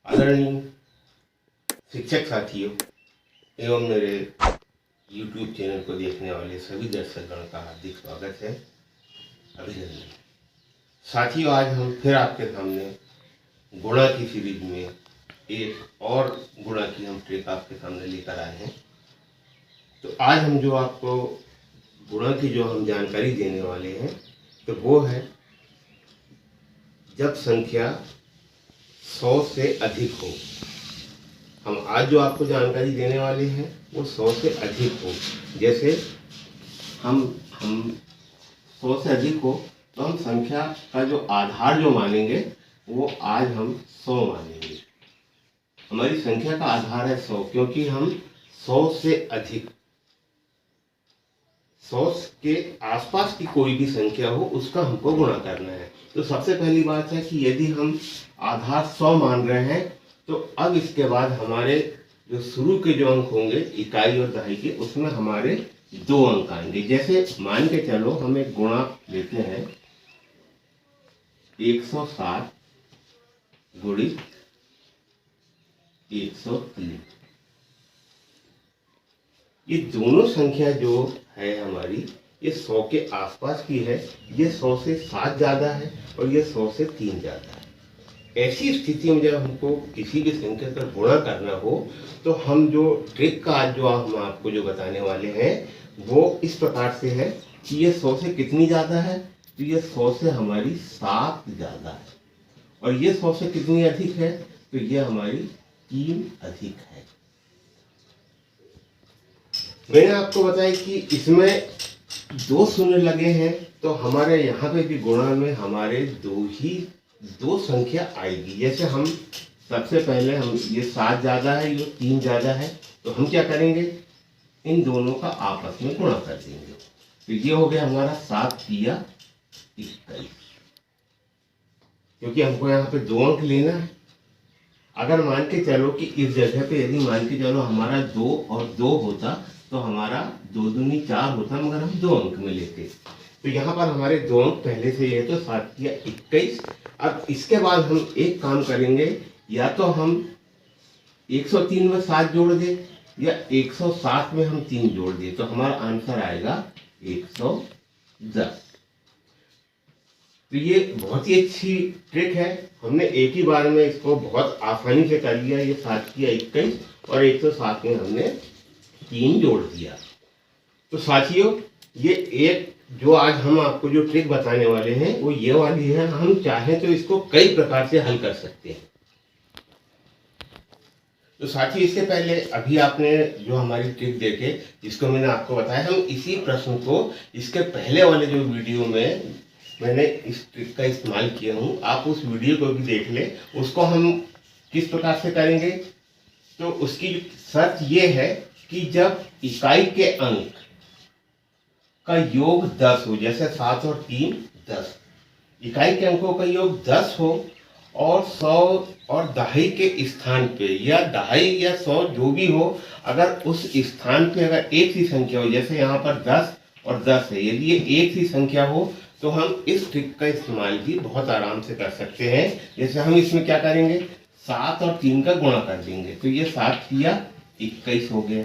आदरणीय शिक्षक साथियों एवं मेरे YouTube चैनल को देखने वाले सभी दर्शकगण का हार्दिक स्वागत है, अभिनंदन। साथियों, आज हम फिर आपके सामने गुणा की सीरीज में एक और गुणा की हम ट्रिक आपके सामने लेकर आए हैं। तो आज हम जो आपको गुणा की जो हम जानकारी देने वाले हैं तो वो है जब संख्या 100 से अधिक हो। हम आज जो आपको जानकारी देने वाले हैं वो 100 से अधिक हो। जैसे हम 100 से अधिक हो तो हम संख्या का जो आधार जो मानेंगे वो आज हम 100 मानेंगे। हमारी संख्या का आधार है 100, क्योंकि हम 100 से अधिक 100 के आसपास की कोई भी संख्या हो उसका हमको गुणा करना है। तो सबसे पहली बात है कि यदि हम आधार 100 मान रहे हैं तो अब इसके बाद हमारे जो शुरू के जो अंक होंगे इकाई और दहाई के, उसमें हमारे 2 अंक आएंगे। जैसे मान के चलो हम एक गुणा लेते हैं 107 गुणित 103। ये दोनों संख्या जो है हमारी ये 100 के आसपास की है। ये 100 से 7 ज़्यादा है और ये 100 से 3 ज़्यादा है। ऐसी स्थिति में जब हमको किसी भी संख्या का गुणा करना हो तो हम जो ट्रिक का आज जो हम आपको जो बताने वाले हैं वो इस प्रकार से है कि ये 100 से कितनी ज़्यादा है, तो ये 100 से हमारी 7 ज़्यादा है। और ये 100 से कितनी अधिक है, तो ये हमारी 3 अधिक है। मैंने आपको बताया कि इसमें 2 शून्य लगे हैं तो हमारे यहाँ पे भी गुणा में हमारे दो संख्या आएगी। जैसे हम सबसे पहले हम ये 7 ज़्यादा है, ये 3 ज़्यादा है, तो हम क्या करेंगे, इन दोनों का आपस में गुणा कर देंगे। तो ये हो गया हमारा 7 तिया 21, क्योंकि हमको यहाँ पे 2 अंक लेना है। अगर मान के चलो कि इस जगह पे यदि मान के चलो हमारा 2 और 2 होता तो हमारा 2 दूनी 4 होता, मगर हम 2 अंक में लेते। तो यहाँ पर हमारे 2 अंक पहले से ये तो 7 तिया 21। अब इसके बाद हम एक काम करेंगे, या तो हम 103 में 7 जोड़ दें या 107 में हम 3 जोड़ दें, तो हमारा आंसर आएगा 110। तो ये बहुत ही अच्छी ट्रिक है। हमने एक ही बार में इसको बहुत आसानी से कर लिया। ये 7 तिया 21 और 107 में हमने 3 जोड़ दिया। तो साथियों, ये एक जो आज हम आपको जो ट्रिक बताने वाले हैं वो ये वाली है। हम चाहें तो इसको कई प्रकार से हल कर सकते हैं। तो साथियों, इससे पहले अभी आपने जो हमारी ट्रिक देखे जिसको मैंने आपको बताया, हम इसी प्रश्न को इसके पहले वाले जो वीडियो में मैंने इस ट्रिक का इस्तेमाल किया हूँ, आप उस वीडियो को भी देख ले। उसको हम किस प्रकार से करेंगे, तो उसकी शर्त ये है कि जब इकाई के अंक का योग 10 हो, जैसे 7 और 3 10, इकाई के अंकों का योग 10 हो और 100 और दहाई के स्थान पे या दहाई या 100 जो भी हो, अगर उस स्थान पे अगर एक सी संख्या हो, जैसे यहाँ पर 10 और 10 है, यदि ये एक ही संख्या हो तो हम इस ट्रिक का इस्तेमाल भी बहुत आराम से कर सकते हैं। जैसे हम इसमें क्या करेंगे, 7 और 3 का गुणा कर देंगे, तो ये 7 तिया 21 हो गया।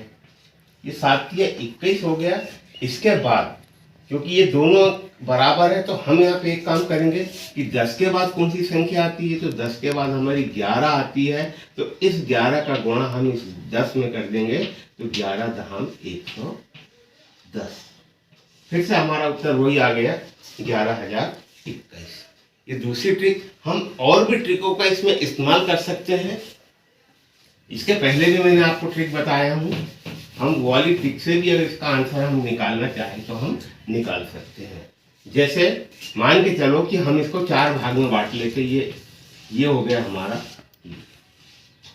ये 7 तिया 21 हो गया। इसके बाद क्योंकि ये दोनों बराबर है तो हम यहाँ पे एक काम करेंगे कि 10 के बाद कौन सी संख्या आती है, तो 10 के बाद हमारी 11 आती है। तो इस 11 का गुणा हम इस 10 में कर देंगे, तो 11 दहाम 110। फिर से हमारा उत्तर वही आ गया, 11,021। ये दूसरी ट्रिक। हम और भी ट्रिकों का इसमें इस्तेमाल कर सकते हैं। इसके पहले भी मैंने आपको ट्रिक बताया हूँ। हम वो वाली ट्रिक से भी अगर इसका आंसर हम निकालना चाहें तो हम निकाल सकते हैं। जैसे मान के चलो कि हम इसको 4 भाग में बांट लेते, ये हो गया हमारा,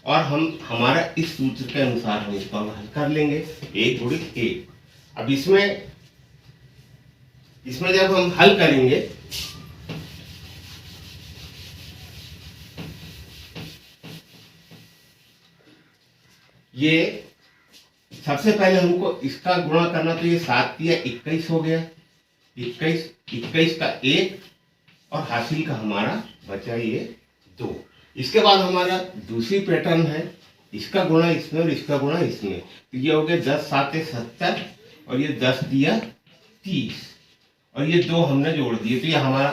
और हम हमारा इस सूत्र के अनुसार हम इसको हल कर लेंगे, 1 गुणित 1। अब इसमें जब हम हल करेंगे ये सबसे पहले हमको इसका गुणा करना, तो ये 7 तिया 21 हो गया। 21 का 1 और हासिल का हमारा बचा ये 2। इसके बाद हमारा दूसरी पैटर्न है, इसका गुणा इसमें और इसका गुणा इसमें। तो ये हो गया 10 7 70 और ये 10 दिया 30 और ये 2 हमने जोड़ दिए, तो ये हमारा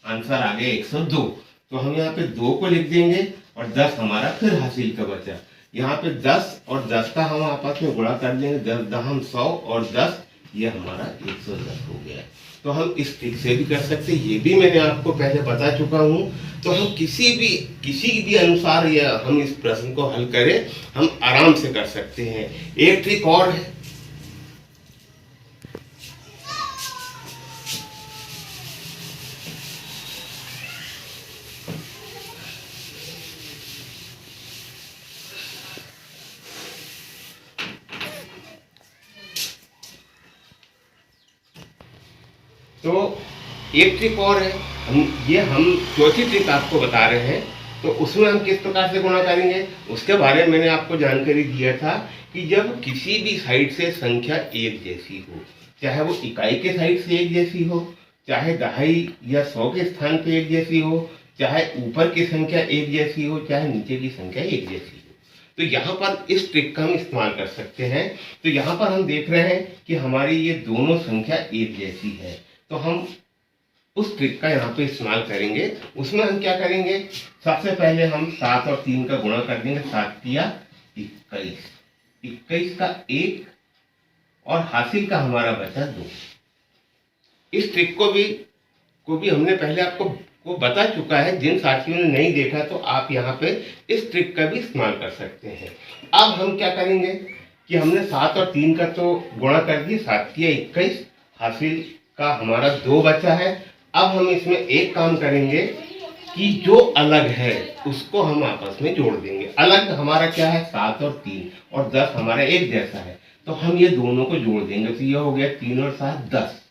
आंसर आ गया 102। तो हम यहाँ पे 2 को लिख देंगे और 10 हमारा फिर हासिल का बचा। यहाँ पे 10 और 10 का हम आपस में गुणा कर देंगे, 10 दहम 100 और 10 ये हमारा 110 हो गया। तो हम इस ट्रिक से भी कर सकते हैं, ये भी मैंने आपको पहले बता चुका हूँ। तो हम किसी भी अनुसार या हम इस प्रश्न को हल करें, हम आराम से कर सकते हैं। एक ट्रिक और है, तो एक ट्रिक और है, हम चौथी ट्रिक आपको बता रहे हैं। तो उसमें हम किस प्रकार से गुणा करेंगे उसके बारे में मैंने आपको जानकारी दिया था कि जब किसी भी साइड से संख्या एक जैसी हो, चाहे वो इकाई के साइड से एक जैसी हो, चाहे दहाई या 100 के स्थान पे एक जैसी हो, चाहे ऊपर की संख्या एक जैसी हो, चाहे नीचे की संख्या एक जैसी हो, तो यहाँ पर इस ट्रिक का हम इस्तेमाल कर सकते हैं। तो यहाँ पर हम देख रहे हैं कि हमारी ये दोनों संख्या एक जैसी है, तो हम उस ट्रिक का यहाँ पे इस्तेमाल करेंगे। उसमें हम क्या करेंगे, सबसे पहले हम 7 और 3 का गुणा कर देंगे, 7 या 21, 21 का 1 और हासिल का हमारा बचा 2। इस ट्रिक को भी हमने पहले आपको बता चुका है, जिन साथियों ने नहीं देखा तो आप यहाँ पे इस ट्रिक का भी इस्तेमाल कर सकते हैं। अब हम क्या करेंगे कि हमने 7 और 3 का तो गुणा कर दिया, 7 या 21, हासिल का हमारा 2 बचा है। अब हम इसमें एक काम करेंगे कि जो अलग है उसको हम आपस में जोड़ देंगे। अलग हमारा क्या है, 7 और 3 और 10 हमारा एक जैसा है, तो हम ये दोनों को जोड़ देंगे। तो ये हो गया 3 और 7 10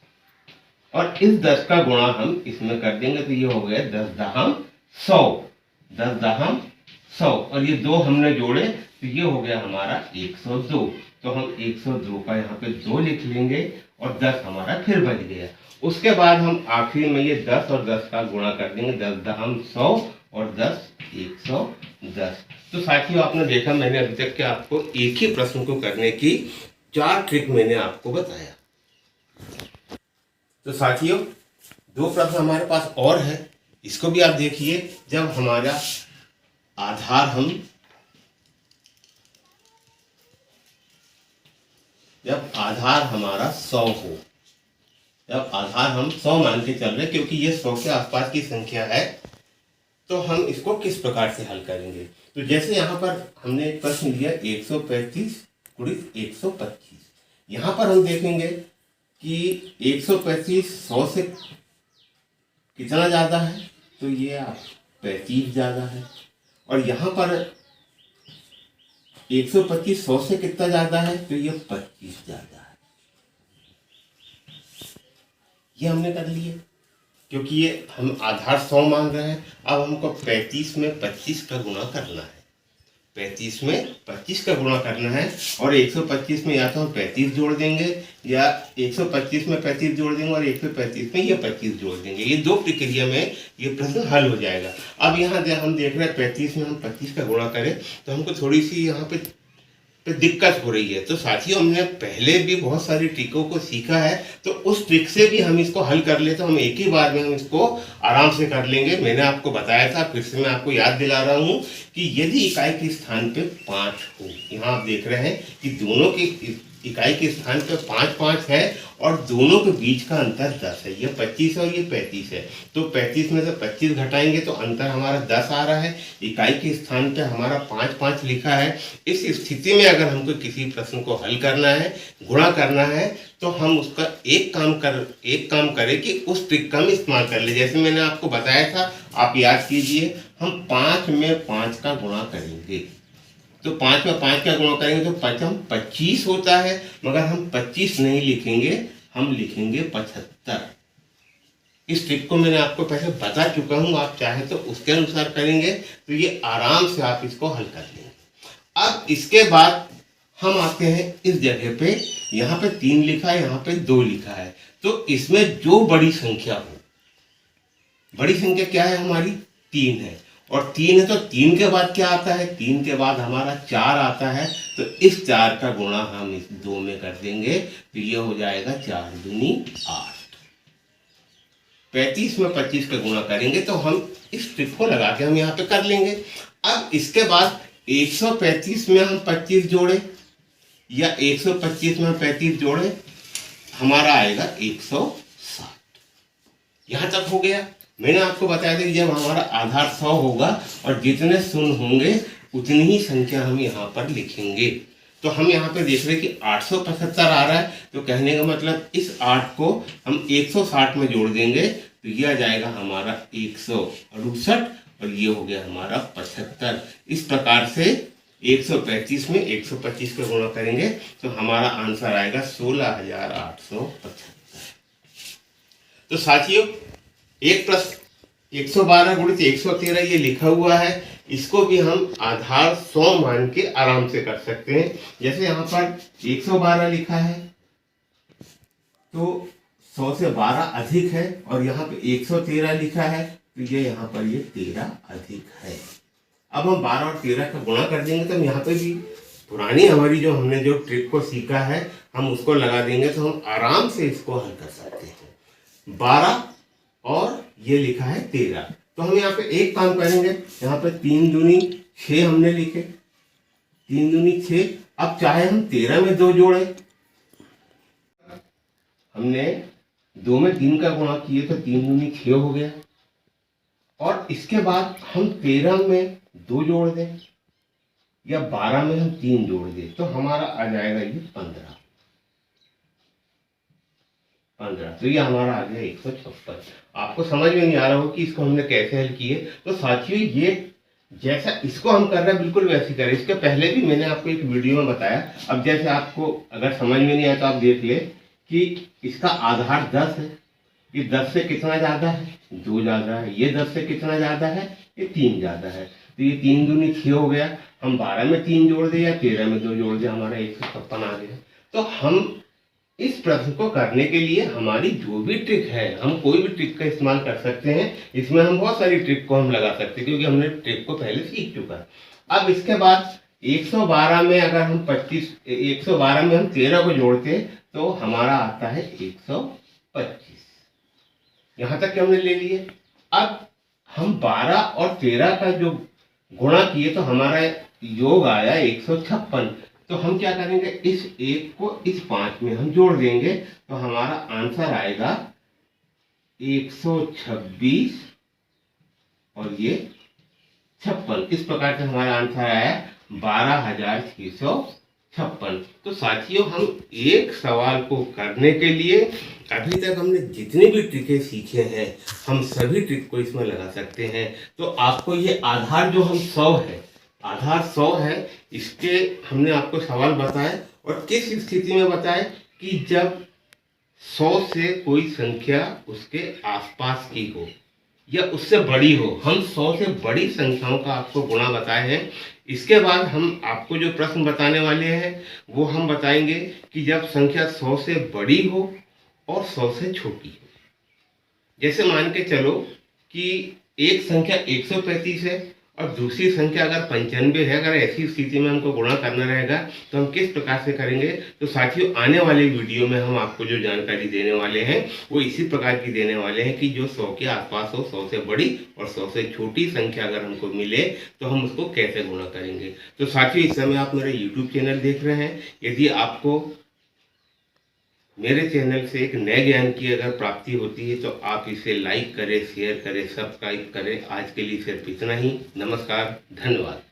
और इस 10 का गुणा हम इसमें कर देंगे, तो ये हो गया 10 दहम 100, 10 दहम 100 और ये 2 हमने जोड़े तो ये हो गया हमारा 102। तो हम 102 का यहाँ पे 2 लिख लेंगे और 10 हमारा फिर बच गया। उसके बाद हम आखिरी में ये 10 और 10 का गुणा कर देंगे, 10 दहम 100 और 10 110। तो साथियों आपने देखा, मैंने अभी तक के आपको एक ही प्रश्न को करने की 4 ट्रिक मैंने आपको बताया। तो साथियों 2 प्रश्न हमारे पास और है, इसको भी आप देखिए। जब हमारा आधार हमारा 100 हो, जब आधार हम 100 मान के चल रहे, क्योंकि ये 100 के आसपास की संख्या है, तो हम इसको किस प्रकार से हल करेंगे। तो जैसे यहाँ पर हमने एक प्रश्न लिया 135 गुणित 125, यहाँ पर हम देखेंगे कि 135 100 से कितना ज़्यादा है, तो ये 35 ज़्यादा है। और यहाँ पर 125 100 से कितना ज़्यादा है, तो ये 25 ज़्यादा है। ये हमने कर लिए, क्योंकि ये हम आधार 100 मान रहे हैं। अब हमको 35 में 25 का गुणा करना है, 35 में 25 का गुणा करना है और 125 में या तो हम 35 जोड़ देंगे या 125 में 35 जोड़ देंगे और 135 में ये 25 जोड़ देंगे। ये 2 प्रक्रिया में ये प्रश्न हल हो जाएगा। अब यहाँ हम देख रहे हैं 35 में हम 25 का गुणा करें तो हमको थोड़ी सी यहाँ पे दिक्कत हो रही है। तो साथियों हमने पहले भी बहुत सारी ट्रिकों को सीखा है, तो उस ट्रिक से भी हम इसको हल कर ले तो हम एक ही बार में हम इसको आराम से कर लेंगे। मैंने आपको बताया था, फिर से मैं आपको याद दिला रहा हूँ कि यदि इकाई के स्थान पे 5 हो, यहाँ आप देख रहे हैं कि दोनों की इकाई के स्थान पे 5 5 है और दोनों के बीच का अंतर 10 है। ये 25 है और ये 35 है, तो 35 में से 25 घटाएंगे तो अंतर हमारा 10 आ रहा है। इकाई के स्थान पे हमारा 5 5 लिखा है। इस स्थिति में अगर हमको किसी प्रश्न को हल करना है, गुणा करना है, तो हम उसका एक काम करें कि उस ट्रिक का हम इस्तेमाल कर ले। जैसे मैंने आपको बताया था, आप याद कीजिए, हम 5 में 5 का गुणा करेंगे, तो 5 में 5 का गुणा करेंगे तो 5 25 होता है, मगर हम 25 नहीं लिखेंगे, हम लिखेंगे 75। इस ट्रिक को मैंने आपको पहले बता चुका हूँ, आप चाहे तो उसके अनुसार करेंगे तो ये आराम से आप इसको हल कर लेंगे। अब इसके बाद हम आते हैं इस जगह पे, यहाँ पे 3 लिखा है, यहाँ पे 2 लिखा है, तो इसमें जो बड़ी संख्या हो, बड़ी संख्या क्या है हमारी 3 है, और 3 है तो 3 के बाद क्या आता है, 3 के बाद हमारा 4 आता है। तो इस 4 का गुणा हम इस 2 में कर देंगे तो ये हो जाएगा 4 दूनी 8। 35 में 25 का गुणा करेंगे तो हम इस ट्रिक को लगा के हम यहाँ पे कर लेंगे। अब इसके बाद 135 में हम 25 जोड़े या 125 में हम 35 जोड़े, हमारा आएगा 160। यहाँ तक हो गया। मैंने आपको बताया था कि जब हमारा आधार 100 होगा और जितने शून्य होंगे उतनी ही संख्या हम यहाँ पर लिखेंगे। तो हम यहाँ पे देख रहे हैं कि 875 आ रहा है, तो कहने का मतलब इस 8 को हम 160 में जोड़ देंगे तो यह आ जाएगा हमारा 168 और ये हो गया हमारा 75। इस प्रकार से 135 में 125 का गुणा करेंगे तो हमारा आंसर आएगा 16,875। तो साथियों, एक प्रश्न 112 गुणित 113 ये लिखा हुआ है, इसको भी हम आधार 100 मान के आराम से कर सकते हैं। जैसे यहाँ पर 112 लिखा है तो 100 से 12 अधिक है और यहाँ पे 113 लिखा है तो ये यहाँ पर ये 13 अधिक है। अब हम 12 और 13 का गुणा कर देंगे तो हम यहाँ पे भी पुरानी हमारी जो हमने जो ट्रिक को सीखा है हम उसको लगा देंगे तो हम आराम से इसको हल कर सकते हैं। 12 और ये लिखा है 13, तो हम यहाँ पे एक काम करेंगे, यहाँ पे 3 दूनी 6 हमने लिखे, 3 दूनी 6। अब चाहे हम 13 में 2 जोड़े, हमने 2 में 3 का गुणा किए तो 3 दूनी 6 हो गया, और इसके बाद हम 13 में 2 जोड़ दें या 12 में हम 3 जोड़ दें तो हमारा आ जाएगा ये 15। तो ये हमारा आ गया 156। आपको समझ में नहीं आ रहा हो कि इसको हमने कैसे हल किए, तो साथियों ये जैसा इसको हम कर रहे हैं बिल्कुल वैसे करें। इसके पहले भी मैंने आपको एक वीडियो में बताया। अब जैसे आपको अगर समझ में नहीं आया तो आप देख ले कि इसका आधार 10 है, ये 10 से कितना ज़्यादा है, 2 ज़्यादा है। ये 10 से कितना ज़्यादा है, ये 3 ज़्यादा है। तो ये 3 दूनी 6 हो गया। हम 12 में 3 जोड़ दें या 13 में 2 जोड़ दें, हमारा 156 आ गया। तो हम इस प्रश्न को करने के लिए हमारी जो भी ट्रिक है, हम कोई भी ट्रिक का इस्तेमाल कर सकते हैं। इसमें हम बहुत सारी ट्रिक को हम लगा सकते हैं क्योंकि हमने ट्रिक को पहले सीख चुका है। अब इसके बाद 112 में अगर हम 112 में हम 13 को जोड़ते तो हमारा आता है 125। यहाँ तक कि हमने ले लिए। अब हम 12 और 13 का जो गुणा किए तो हमारा योग आया 156। तो हम क्या करेंगे, इस 1 को इस 5 में हम जोड़ देंगे तो हमारा आंसर आएगा 126 और ये 56। इस प्रकार से हमारा आंसर आया 12,656। तो साथियों, हम एक सवाल को करने के लिए अभी तक हमने जितनी भी ट्रिकें सीखे हैं हम सभी ट्रिक को इसमें लगा सकते हैं। तो आपको ये आधार जो हम 100 है, आधार 100 है, इसके हमने आपको सवाल बताए और किस स्थिति में बताए कि जब 100 से कोई संख्या उसके आसपास की हो या उससे बड़ी हो। हम 100 से बड़ी संख्याओं का आपको गुणा बताए हैं। इसके बाद हम आपको जो प्रश्न बताने वाले हैं वो हम बताएंगे कि जब संख्या 100 से बड़ी हो और 100 से छोटी हो। जैसे मान के चलो कि एक संख्या 135 है और दूसरी संख्या अगर 95 है, अगर ऐसी स्थिति में हमको गुणा करना रहेगा तो हम किस प्रकार से करेंगे। तो साथियों, आने वाले वीडियो में हम आपको जो जानकारी देने वाले हैं वो इसी प्रकार की देने वाले हैं कि जो 100 के आसपास हो, 100 से बड़ी और 100 से छोटी संख्या अगर हमको मिले तो हम उसको कैसे गुणा करेंगे। तो साथियों, इस समय आप मेरा यूट्यूब चैनल देख रहे हैं। यदि आपको मेरे चैनल से एक नए ज्ञान की अगर प्राप्ति होती है तो आप इसे लाइक करें, शेयर करें, सब्सक्राइब करें। आज के लिए सिर्फ इतना ही। नमस्कार, धन्यवाद।